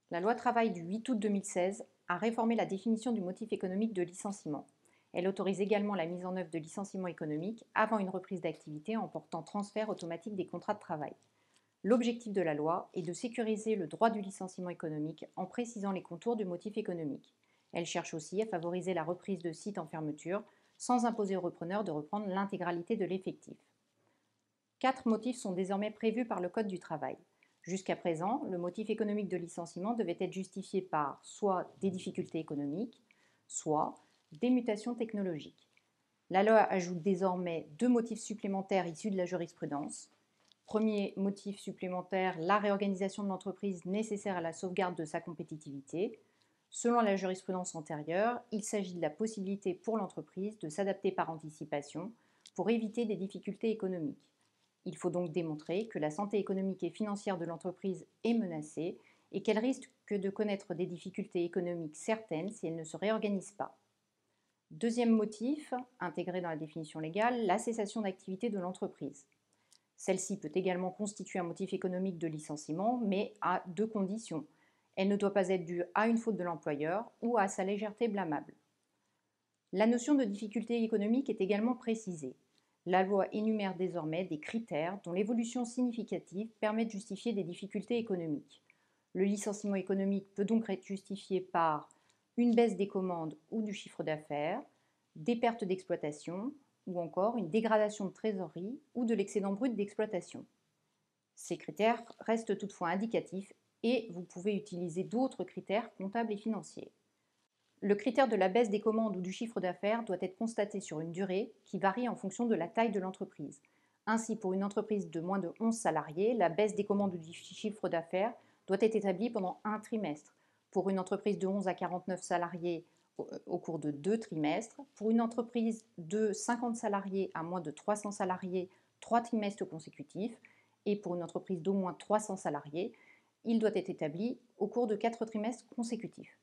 La loi travail du 8 août 2016 a réformé la définition du motif économique de licenciement. Elle autorise également la mise en œuvre de licenciements économiques avant une reprise d'activité en portant transfert automatique des contrats de travail. L'objectif de la loi est de sécuriser le droit du licenciement économique en précisant les contours du motif économique. Elle cherche aussi à favoriser la reprise de sites en fermeture sans imposer au repreneur de reprendre l'intégralité de l'effectif. 4 motifs sont désormais prévus par le Code du travail. Jusqu'à présent, le motif économique de licenciement devait être justifié par soit des difficultés économiques, soit des mutations technologiques. La loi ajoute désormais 2 motifs supplémentaires issus de la jurisprudence. Premier motif supplémentaire, la réorganisation de l'entreprise nécessaire à la sauvegarde de sa compétitivité. Selon la jurisprudence antérieure, il s'agit de la possibilité pour l'entreprise de s'adapter par anticipation pour éviter des difficultés économiques. Il faut donc démontrer que la santé économique et financière de l'entreprise est menacée et qu'elle risque de connaître des difficultés économiques certaines si elle ne se réorganise pas. Deuxième motif, intégré dans la définition légale, la cessation d'activité de l'entreprise. Celle-ci peut également constituer un motif économique de licenciement, mais à 2 conditions. Elle ne doit pas être due à une faute de l'employeur ou à sa légèreté blâmable. La notion de difficulté économique est également précisée. La loi énumère désormais des critères dont l'évolution significative permet de justifier des difficultés économiques. Le licenciement économique peut donc être justifié par une baisse des commandes ou du chiffre d'affaires, des pertes d'exploitation ou encore une dégradation de trésorerie ou de l'excédent brut d'exploitation. Ces critères restent toutefois indicatifs et vous pouvez utiliser d'autres critères comptables et financiers. Le critère de la baisse des commandes ou du chiffre d'affaires doit être constaté sur une durée qui varie en fonction de la taille de l'entreprise. Ainsi, pour une entreprise de moins de 11 salariés, la baisse des commandes ou du chiffre d'affaires doit être établie pendant un trimestre. Pour une entreprise de 11 à 49 salariés, au cours de 2 trimestres. Pour une entreprise de 50 salariés à moins de 300 salariés, 3 trimestres consécutifs. Et pour une entreprise d'au moins 300 salariés, il doit être établi au cours de 4 trimestres consécutifs.